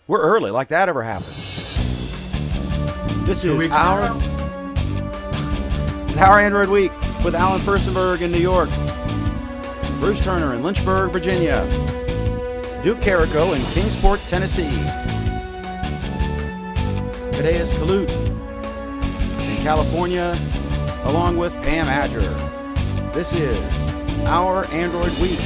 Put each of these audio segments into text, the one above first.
We're early, like that ever happened. This 2 is weeks in a row. our Android Week with Alan Furstenberg in New York, Bruce Turner in Lynchburg, Virginia, Duke Carrico in Kingsport, Tennessee. Today is Kalut in California, along with Pam Adger. This is our Android Week.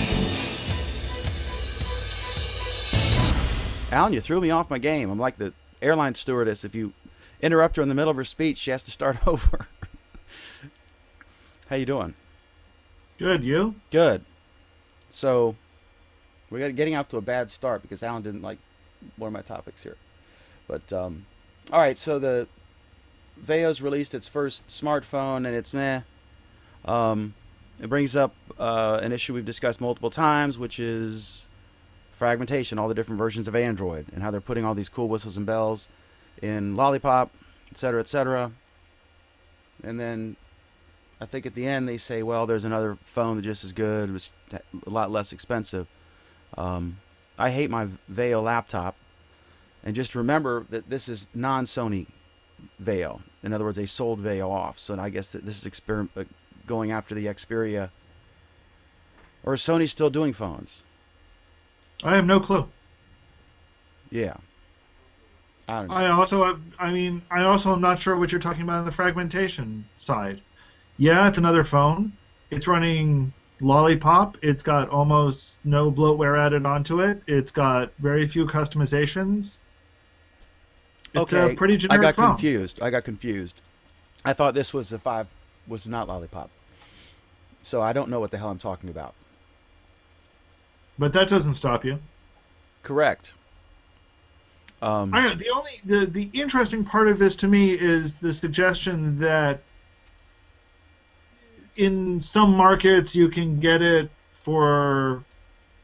Alan, you threw me off my game. I'm like the airline stewardess. If you interrupt her in the middle of her speech, she has to start over. How you doing? Good, you? Good. So we're getting off to a bad start because Alan didn't like one of my topics here. But all right. So the Veo's released its first smartphone, and it's meh. It brings up an issue we've discussed multiple times, which is fragmentation, all the different versions of Android, and how they're putting all these cool whistles and bells in Lollipop, etc., etc. And then I think at the end they say, well, there's another phone that's just as good, it's a lot less expensive. I hate my Veo laptop, and just remember that this is non-Sony Veo. In other words, they sold Veo off, so I guess that this is going after the Xperia. Or is Sony still doing phones? I have no clue. Yeah. I don't know. I also am not sure what you're talking about on the fragmentation side. Yeah, it's another phone. It's running Lollipop. It's got almost no bloatware added onto it. It's got very few customizations. It's a pretty generic phone. I got confused. I thought this was the 5 was not Lollipop. So I don't know what the hell I'm talking about. But that doesn't stop you. Correct. The interesting part of this to me is the suggestion that in some markets you can get it for,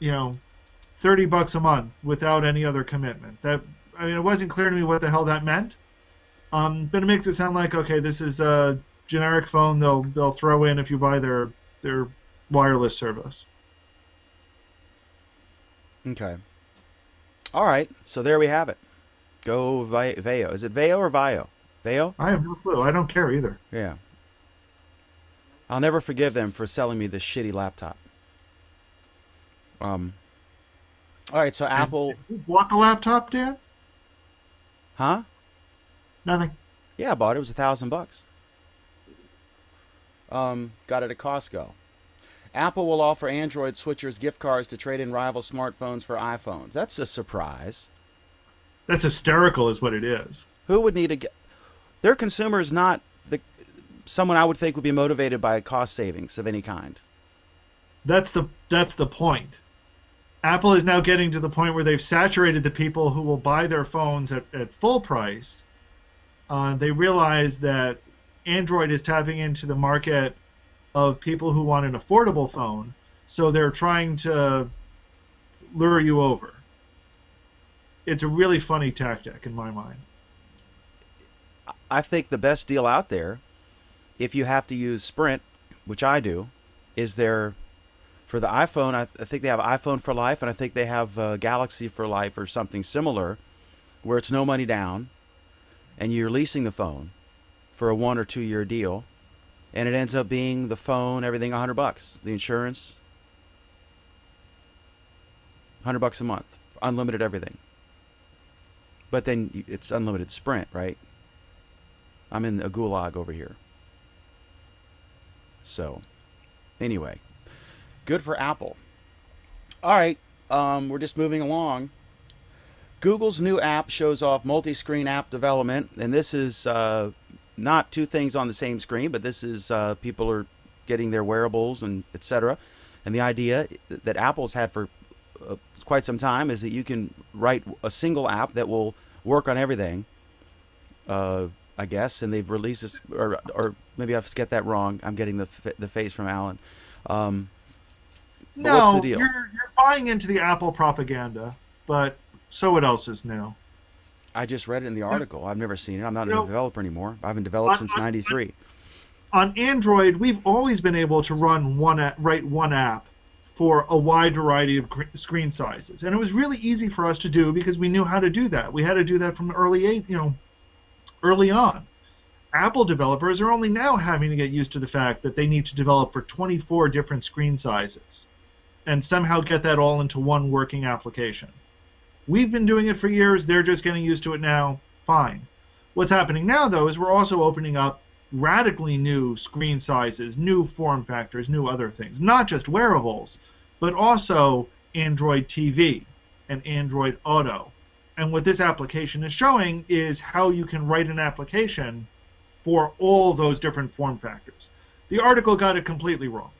$30 a month without any other commitment. It wasn't clear to me what the hell that meant. But it makes it sound like, okay, this is a generic phone they'll throw in if you buy their wireless service. Okay. All right. So there we have it. Go Veo. Is it Veo or Vio? Veo? I have no clue. I don't care either. Yeah. I'll never forgive them for selling me this shitty laptop. All right. So Apple. Did you block a laptop, Dan? Huh? Nothing. Yeah, I bought it. It was $1,000. Got it at Costco. Apple will offer Android switchers gift cards to trade in rival smartphones for iPhones. That's a surprise. That's hysterical is what it is. Who would need a... Their consumer is not someone I would think would be motivated by cost savings of any kind. That's the point. Apple is now getting to the point where they've saturated the people who will buy their phones at full price. They realize that Android is tapping into the market of people who want an affordable phone, so they're trying to lure you over. It's a really funny tactic in my mind. I think the best deal out there, if you have to use Sprint, which I do, is for the iPhone. I think they have iPhone for Life, and I think they have Galaxy for Life or something similar, where it's no money down, and you're leasing the phone for a 1 or 2 year deal. And it ends up being the phone, everything $100. The insurance, $100 a month, unlimited everything. But then it's unlimited Sprint, right? I'm in a gulag over here. So, anyway, good for Apple. All right, we're just moving along. Google's new app shows off multi-screen app development, and this is not two things on the same screen, but this is people are getting their wearables and etc. And the idea that Apple's had for quite some time is that you can write a single app that will work on everything, I guess. And they've released this, or maybe I get that wrong. I'm getting the face from Alan. No, what's the deal? You're buying into the Apple propaganda, but so what else is new? I just read it in the article. I've never seen it. I'm not a developer anymore. I haven't developed since '93. On Android, we've always been able to write one app for a wide variety of screen sizes. And it was really easy for us to do because we knew how to do that. We had to do that from early on. Apple developers are only now having to get used to the fact that they need to develop for 24 different screen sizes and somehow get that all into one working application. We've been doing it for years. They're just getting used to it now. Fine. What's happening now, though, is we're also opening up radically new screen sizes, new form factors, new other things. Not just wearables, but also Android TV and Android Auto. And what this application is showing is how you can write an application for all those different form factors. The article got it completely wrong.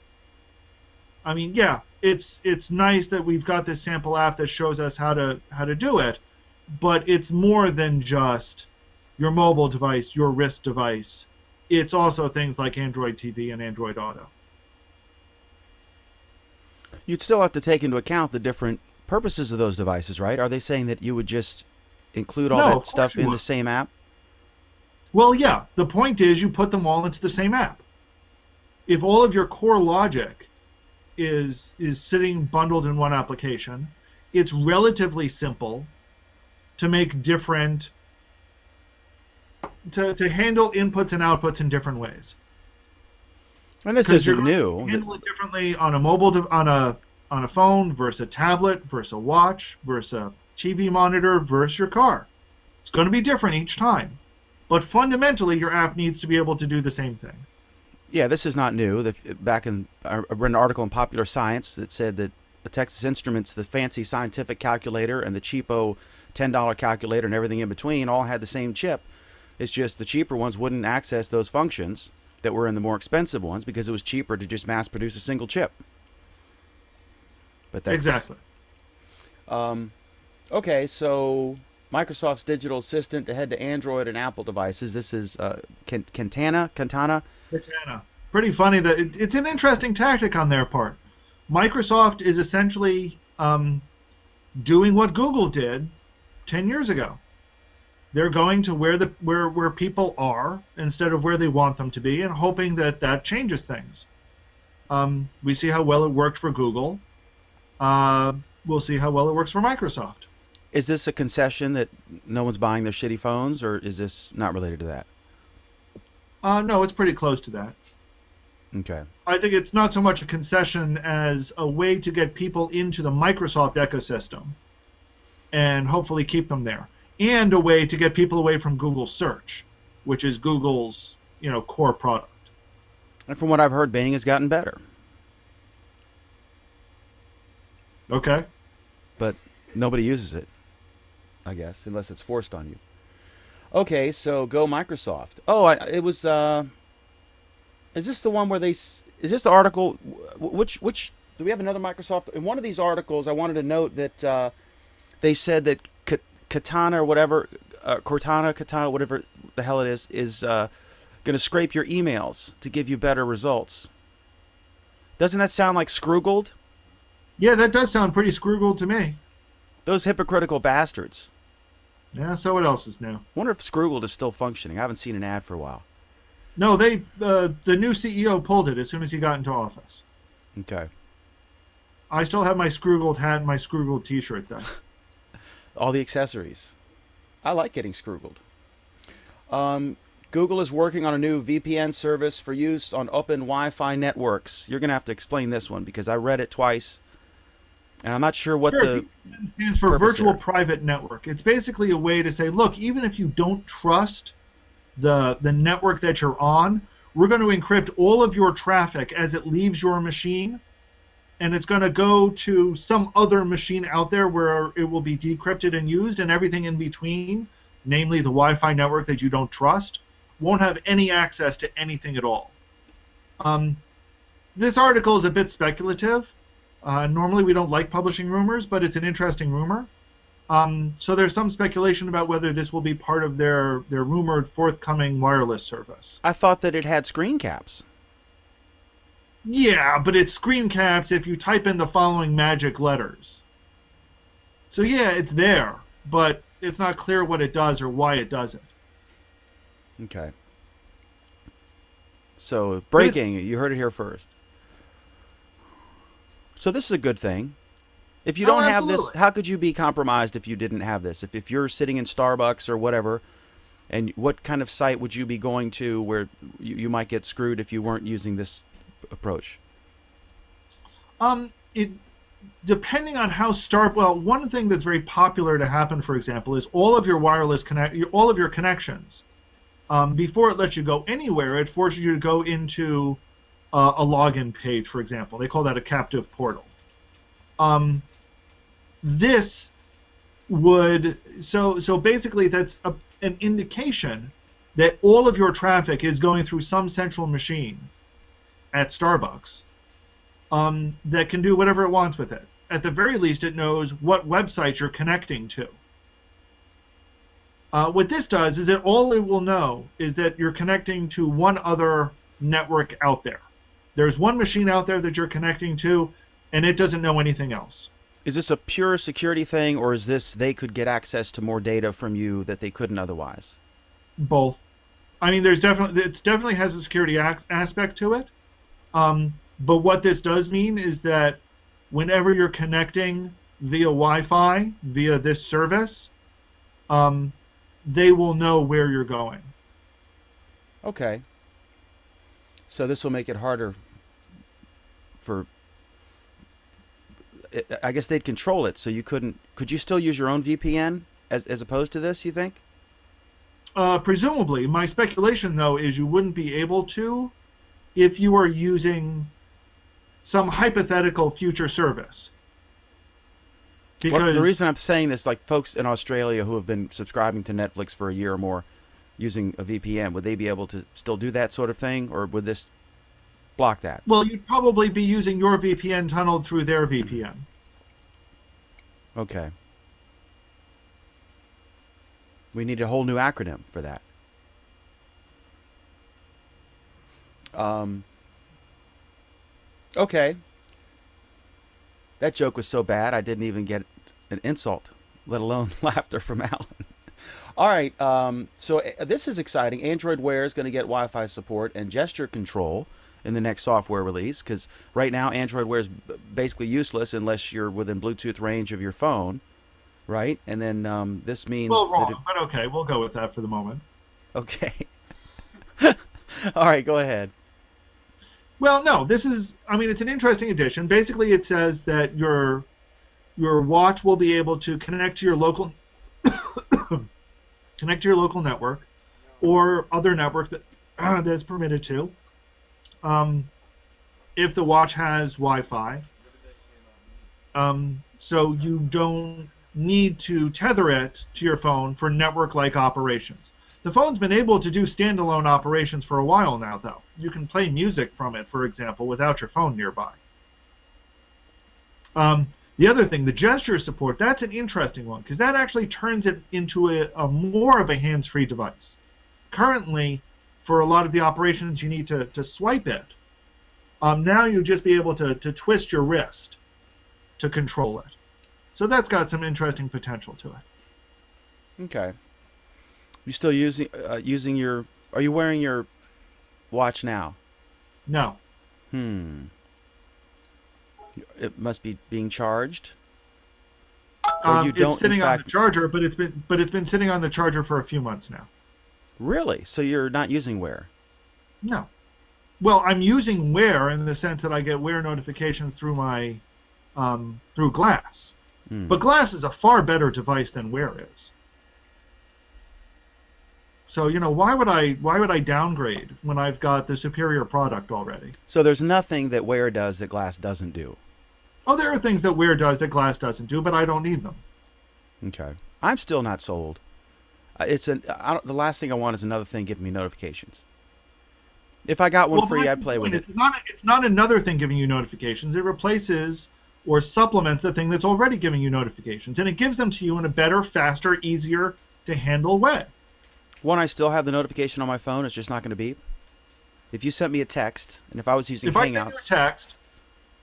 I mean, yeah, it's nice that we've got this sample app that shows us how to do it, but it's more than just your mobile device, your wrist device. It's also things like Android TV and Android Auto. You'd still have to take into account the different purposes of those devices, right? Are they saying that you would just include all No, that of course stuff you in the would. same app? Well, yeah, the point is you put them all into the same app. If all of your core logic is sitting bundled in one application, it's relatively simple to make different to handle inputs and outputs in different ways. And this Because you're isn't going to new. handle it differently on a on a phone versus a tablet versus a watch versus a TV monitor versus your car. It's going to be different each time. But fundamentally, your app needs to be able to do the same thing. Yeah, this is not new. Back in, I read an article in Popular Science that said that the Texas Instruments, the fancy scientific calculator, and the cheapo $10 calculator and everything in between all had the same chip. It's just the cheaper ones wouldn't access those functions that were in the more expensive ones because it was cheaper to just mass produce a single chip. But that's Exactly. okay. So Microsoft's digital assistant to head to Android and Apple devices. This is Cantana. Cortana. Pretty funny that it's an interesting tactic on their part. Microsoft is essentially doing what Google did 10 years ago. They're going to where people are instead of where they want them to be, and hoping that that changes things. We see how well it worked for Google. We'll see how well it works for Microsoft. Is this a concession that no one's buying their shitty phones, or is this not related to that? No, it's pretty close to that. Okay. I think it's not so much a concession as a way to get people into the Microsoft ecosystem and hopefully keep them there, and a way to get people away from Google search, which is Google's core product. And from what I've heard, Bing has gotten better, Okay. but nobody uses it, I guess, unless it's forced on you. Okay, so go Microsoft. Oh, it was. Is this the one where Is this the article? Which? Do we have another Microsoft? In one of these articles, I wanted to note that they said that Katana or whatever, Katana, whatever the hell it is going to scrape your emails to give you better results. Doesn't that sound like Scroogled? Yeah, that does sound pretty screwball to me. Those hypocritical bastards. Yeah, so what else is new? Wonder if Scroogled is still functioning. I haven't seen an ad for a while. No, the new CEO pulled it as soon as he got into office. Okay. I still have my Scroogled hat and my Scroogled T-shirt though. All the accessories. I like getting Scroogled. Google is working on a new VPN service for use on open Wi-Fi networks. You're going to have to explain this one because I read it twice, and I'm not sure what Sure, the VPN stands for purpose Virtual here. Private Network. It's basically a way to say, look, even if you don't trust the network that you're on, we're going to encrypt all of your traffic as it leaves your machine, and it's going to go to some other machine out there where it will be decrypted and used, and everything in between, namely the Wi-Fi network that you don't trust, won't have any access to anything at all. This article is a bit speculative. Normally we don't like publishing rumors, but it's an interesting rumor. So there's some speculation about whether this will be part of their rumored forthcoming wireless service. I thought that it had screen caps. Yeah, but it's screen caps if you type in the following magic letters. So yeah, it's there, but it's not clear what it does or why it does it. Okay. So breaking, you heard it here first. So this is a good thing. If you Oh, don't have this, absolutely. how could you be compromised if you didn't have this? If you're sitting in Starbucks or whatever, and what kind of site would you be going to where you might get screwed if you weren't using this approach? It depending on how well, one thing that's very popular to happen, for example, is all of your connections. Before it lets you go anywhere, it forces you to go into a login page, for example. They call that a captive portal. Um, this so basically that's an indication that all of your traffic is going through some central machine at Starbucks that can do whatever it wants with it. At the very least, it knows what website you're connecting to. What this does is that all it will know is that you're connecting to one other network out there. There's one machine out there that you're connecting to, and it doesn't know anything else. Is this a pure security thing, or is this they could get access to more data from you that they couldn't otherwise? Both. I mean, it definitely has a security aspect to it. But what this does mean is that whenever you're connecting via Wi-Fi, via this service, they will know where you're going. Okay. So this will make it harder for. I guess they'd control it, so you couldn't. Could you still use your own VPN as opposed to this? You think? Presumably, my speculation though is you wouldn't be able to if you were using some hypothetical future service. Well, the Because reason I'm saying this, like folks in Australia who have been subscribing to Netflix for a year or more, using a VPN, would they be able to still do that sort of thing, or would this block that? well, you'd probably be using your VPN tunneled through their VPN. Okay. We need a whole new acronym for that. Um, okay. That joke was so bad I didn't even get an insult, let alone laughter from Alan. All right. This is exciting. Android Wear is going to get Wi-Fi support and gesture control in the next software release, because right now Android Wear is basically useless unless you're within Bluetooth range of your phone, right? And then this Well, means that it. wrong, but okay, we'll go with that for the moment. Okay. All right. Go ahead. Well, no, this is, I mean, it's an interesting addition. Basically, it says that your watch will be able to connect to your local connect to your local network or other networks that's permitted to. Um, if the watch has Wi-Fi, so you don't need to tether it to your phone for network-like operations. The phone's been able to do standalone operations for a while now, though. You can play music from it, for example, without your phone nearby. The other thing, the gesture support, that's an interesting one because that actually turns it into a more of a hands-free device. Currently, for a lot of the operations, you need to swipe it. Now you'll just be able to twist your wrist to control it. So that's got some interesting potential to it. Okay. You still using your? Are you wearing your watch now? No. Hmm. It must be being charged, or you It's don't. In sitting on the fact, charger, but it's been sitting on the charger for a few months now. really. So you're not using Wear. No. Well, I'm using Wear in the sense that I get Wear notifications through my through Glass, Hmm. but Glass is a far better device than Wear is. So why would I downgrade when I've got the superior product already? So there's nothing that Wear does that Glass doesn't do. Oh, there are things that Wear does that Glass doesn't do, but I don't need them. Okay. I'm still not sold. The last thing I want is another thing giving me notifications. If I got one Well, free, that's I'd the play with point. it. It's not another thing giving you notifications. It replaces or supplements the thing that's already giving you notifications, and it gives them to you in a better, faster, easier to handle way. One, I still have the notification on my phone. It's just not going to beep. If you sent me a text, and if I was using If I send you a Hangouts, text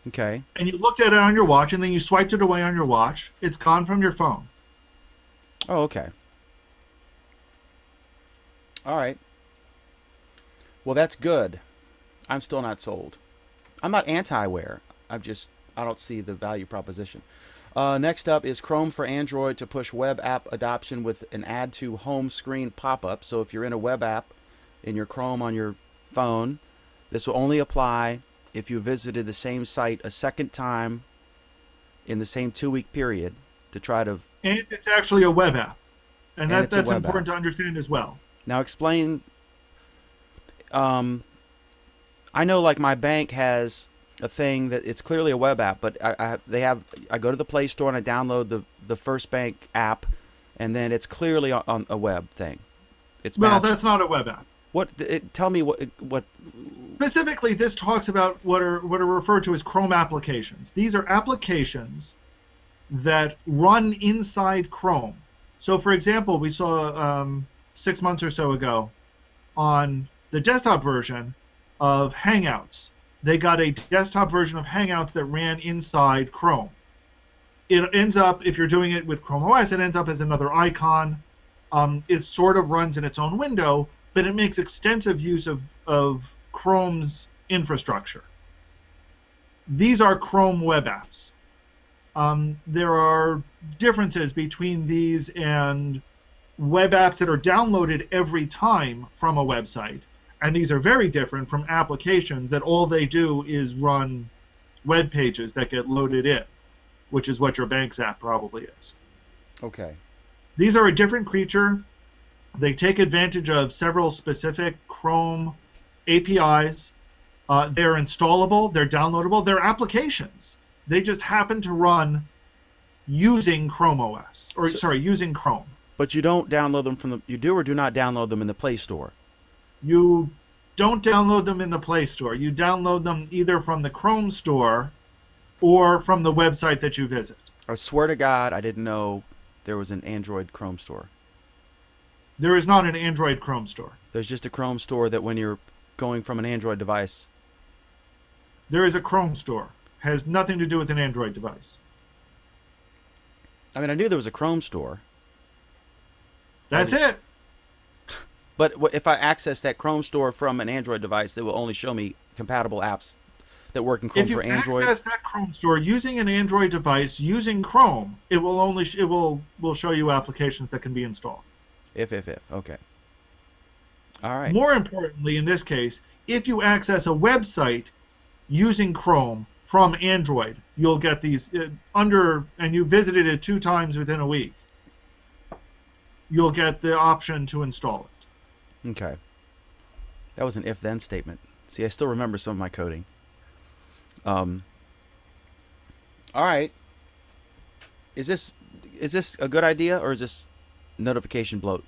okay. and you looked at it on your watch and then you swiped it away on your watch, it's gone from your phone. Oh, okay. All right. Well, that's good. I'm still not sold. I'm not anti-Wear. I don't see the value proposition. Next up is Chrome for Android to push web app adoption with an add to home screen pop up. So if you're in a web app in your Chrome on your phone, this will only apply if you visited the same site a second time in the same 2 week period to try to. And it's actually a web app, and And it's a that's web app. important to understand as well. Now explain. Um, I know like my bank has a thing that it's clearly a web app, but I go to the Play Store and I download the First Bank app, and then it's clearly on a web thing. It's Well, mass. that's not a web app. Tell me what. Specifically, this talks about what are referred to as Chrome applications. These are applications that run inside Chrome. So, for example, we saw 6 months or so ago on the desktop version of Hangouts. They got a desktop version of Hangouts that ran inside Chrome. It ends up, if you're doing it with Chrome OS, it ends up as another icon. It sort of runs in its own window, but it makes extensive use of Chrome's infrastructure. These are Chrome web apps. There are differences between these and web apps that are downloaded every time from a website. And these are very different from applications that all they do is run web pages that get loaded in, which is what your bank's app probably is. Okay. These are a different creature. They take advantage of several specific Chrome APIs. They're installable, they're downloadable, they're applications. They just happen to run using Chrome OS, using Chrome. But you don't download them from the. You do or do not download them in the Play Store. You don't download them in the Play Store. You download them either from the Chrome Store or from the website that you visit. I swear to God, I didn't know there was an Android Chrome Store. There is not an Android Chrome Store. There's just a Chrome Store that when you're going from an Android device. There is a Chrome Store. Has nothing to do with an Android device. I mean, I knew there was a Chrome Store. That's it. But if I access that Chrome Store from an Android device, it will only show me compatible apps that work in Chrome If you for Android. access that Chrome Store using an Android device using Chrome, it will show you applications that can be installed. If. Okay. All right. More importantly, in this case, if you access a website using Chrome from Android, you'll get these and you visited it 2 times within a week, you'll get the option to install it. Okay. That was an if-then statement. See, I still remember some of my coding. All right. Is this a good idea, or is this notification bloat?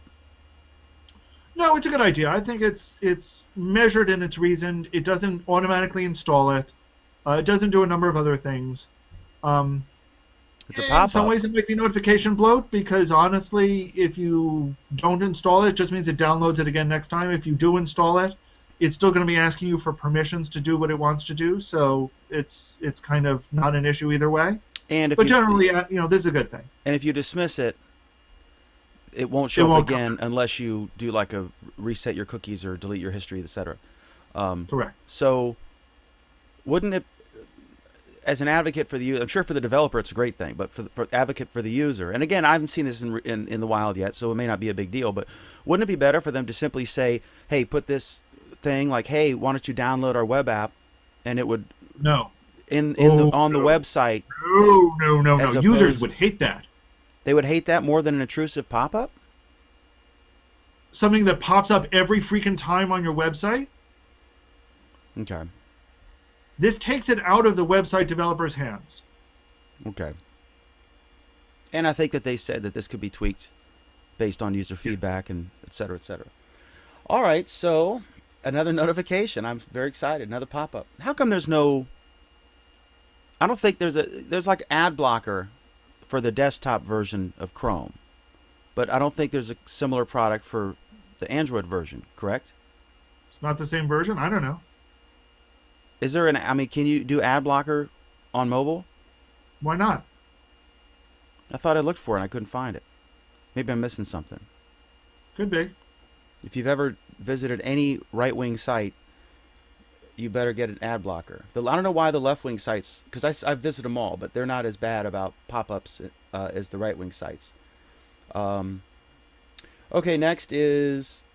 No, it's a good idea. I think it's measured and it's reasoned. It doesn't automatically install it. It doesn't do a number of other things. It's a pop-up. In some ways, it might be notification bloat because honestly, if you don't install it, it just means it downloads it again next time. If you do install it, it's still going to be asking you for permissions to do what it wants to do. So it's kind of not an issue either way. But generally, this is a good thing. And if you dismiss it, it won't show up again unless you do like a reset your cookies or delete your history, etc. Correct. So, wouldn't it, as an advocate for the user, I'm sure for the developer it's a great thing, but for advocate for the user, and again, I haven't seen this in the wild yet, so it may not be a big deal, but wouldn't it be better for them to simply say, hey, put this thing like, hey, why don't you download our web app, and it would no on the website. No. Users would hate that. They would hate that more than an intrusive pop-up? Something that pops up every freaking time on your website? Okay. This takes it out of the website developer's hands. Okay. And I think that they said that this could be tweaked based on user feedback and et cetera, et cetera. All right, so another notification. I'm very excited. Another pop-up. How come there's no... I don't think there's like ad blocker for the desktop version of Chrome, but I don't think there's a similar product for the Android version, correct? It's not the same version? I don't know. Is there can you do ad blocker on mobile? Why not? I thought I looked for it and I couldn't find it. Maybe I'm missing something. Could be. If you've ever visited any right-wing site, you better get an ad blocker. I don't know why the left wing sites, because I visit them all, but they're not as bad about pop ups as the right wing sites. Um, okay, next is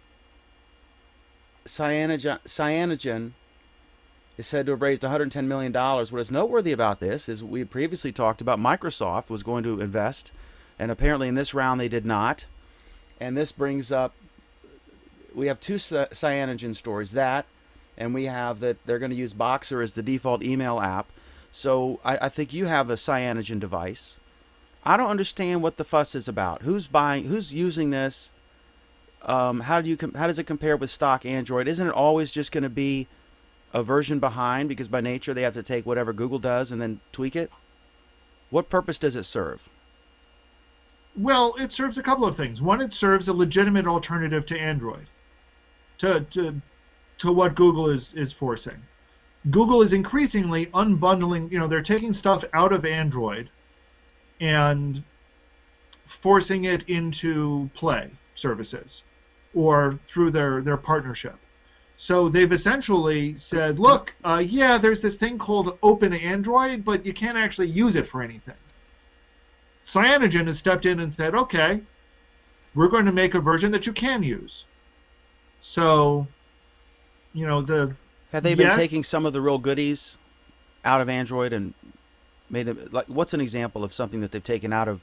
Cyanogen is said to have raised $110 million. What is noteworthy about this is we had previously talked about Microsoft was going to invest, and apparently in this round they did not. And this brings up, we have two Cyanogen stories, that, and we have that they're going to use Boxer as the default email app. So I think you have a Cyanogen device. I don't understand what the fuss is about. Who's buying? Who's using this? How does it compare with stock Android? Isn't it always just going to be a version behind, because by nature they have to take whatever Google does and then tweak it? What purpose does it serve? Well, it serves a couple of things. One, it serves a legitimate alternative to Android, to what Google is forcing. Google is increasingly unbundling. They're taking stuff out of Android and forcing it into Play services or through their partnership. So they've essentially said, look, yeah, there's this thing called Open Android, but you can't actually use it for anything. Cyanogen has stepped in and said, okay, we're going to make a version that you can use. So, Have they been taking some of the real goodies out of Android and made them, like, what's an example of something that they've taken out of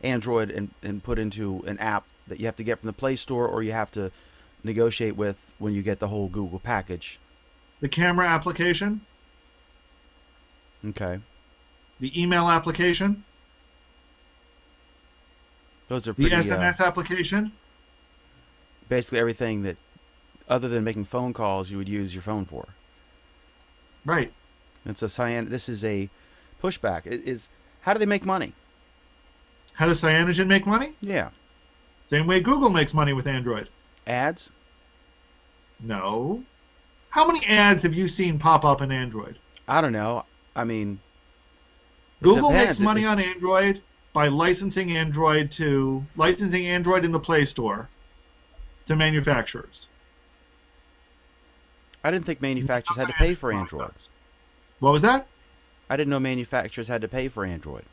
Android and put into an app that you have to get from the Play Store, or you have to negotiate with when you get the whole Google package? The camera application, Okay. the email application, Those are the pretty, SMS application. basically everything that, other than making phone calls, you would use your phone for. Right. And so this is a pushback. How do they make money? How does Cyanogen make money? Yeah. Same way Google makes money with Android. Ads? No. How many ads have you seen pop up in Android? I don't know. I mean, Google depends. makes money on Android by licensing Android in the Play Store to manufacturers. I didn't think manufacturers had to pay for Android. What was that? I didn't know manufacturers had to pay for Android.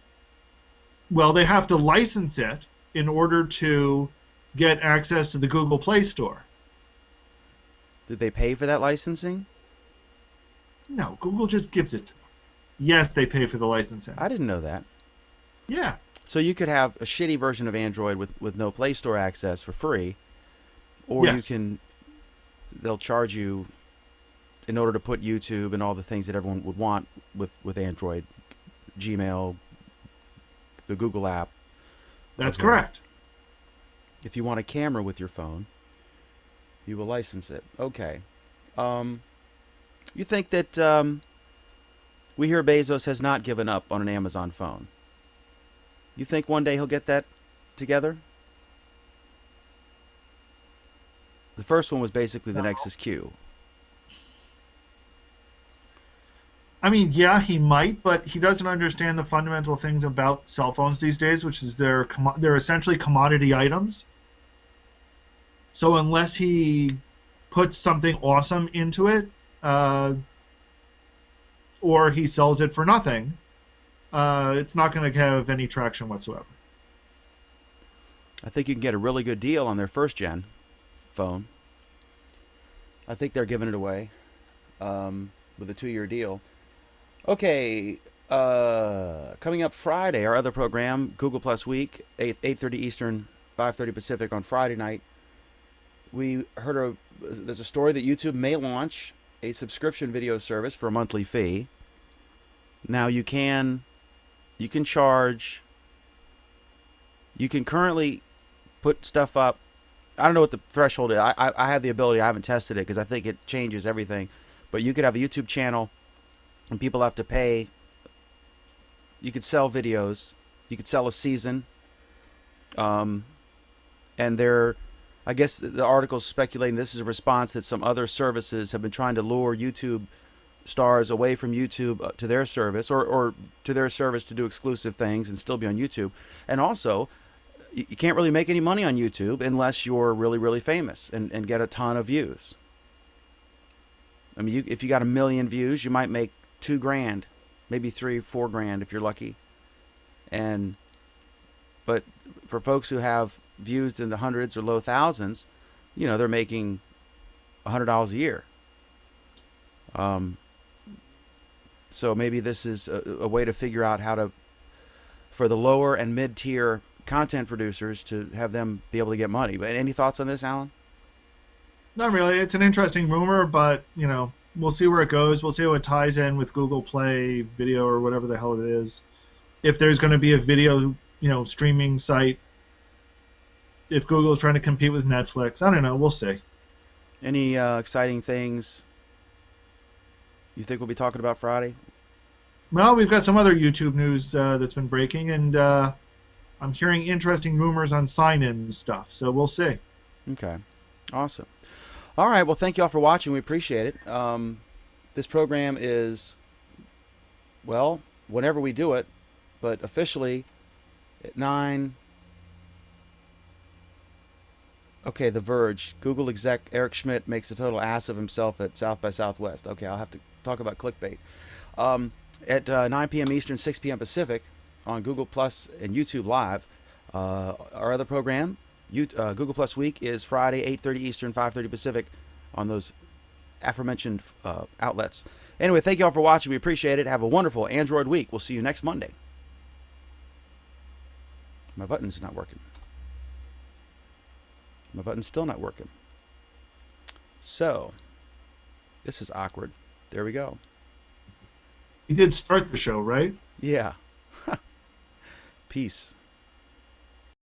Well, they have to license it in order to get access to the Google Play Store. Did they pay for that licensing? No, Google just gives it to them. Yes, they pay for the licensing. I didn't know that. Yeah. So you could have a shitty version of Android with no Play Store access for free, or Yes. they'll charge you in order to put YouTube and all the things that everyone would want with Android, Gmail, the Google app. That's Okay. correct. If you want a camera with your phone, you will license it. Okay. You think that we hear Bezos has not given up on an Amazon phone? You think one day he'll get that together? The first one was basically the No. Nexus Q. I mean, yeah, he might, but he doesn't understand the fundamental things about cell phones these days, which is they're essentially commodity items. So unless he puts something awesome into it, or he sells it for nothing, it's not going to have any traction whatsoever. I think you can get a really good deal on their first gen phone. I think they're giving it away with a 2-year deal. Okay, coming up Friday, our other program, Google Plus Week, 8:30 Eastern, 5:30 Pacific on Friday night. We heard there's a story that YouTube may launch a subscription video service for a monthly fee. Now you can charge. You can currently put stuff up. I don't know what the threshold is. I have the ability. I haven't tested it because I think it changes everything. But you could have a YouTube channel, and people have to pay. You could sell videos. You could sell a season. And I guess the article's speculating this is a response that some other services have been trying to lure YouTube stars away from YouTube to their service, or to their service to do exclusive things and still be on YouTube. And also, you can't really make any money on YouTube unless you're really, really famous and get a ton of views. I mean, if you got 1 million views, you might make 2 grand, maybe 3, 4 grand if you're lucky. And but for folks who have views in the hundreds or low thousands, they're making $100 a year. Um, so maybe this is a way to figure out how to, for the lower and mid tier content producers, to have them be able to get money. But any thoughts on this, Alan? Not really. It's an interesting rumor, but we'll see where it goes. We'll see how it ties in with Google Play Video or whatever the hell it is. If there's going to be a video, streaming site, if Google is trying to compete with Netflix, I don't know. We'll see. Any exciting things you think we'll be talking about Friday? Well, we've got some other YouTube news that's been breaking, and I'm hearing interesting rumors on sign-in stuff. So we'll see. Okay, awesome. All right, well, thank you all for watching. We appreciate it. This program is, well, whenever we do it, but officially at 9. Okay, The Verge. Google exec Eric Schmidt makes a total ass of himself at South by Southwest. Okay, I'll have to talk about clickbait. At 9 p.m. Eastern, 6 p.m. Pacific on Google Plus and YouTube Live. Our other program, Google Plus Week, is Friday, 8:30 Eastern, 5:30 Pacific on those aforementioned outlets. Anyway, thank you all for watching. We appreciate it. Have a wonderful Android week. We'll see you next Monday. My button's not working. My button's still not working. So, this is awkward. There we go. You did start the show, right? Yeah. Peace.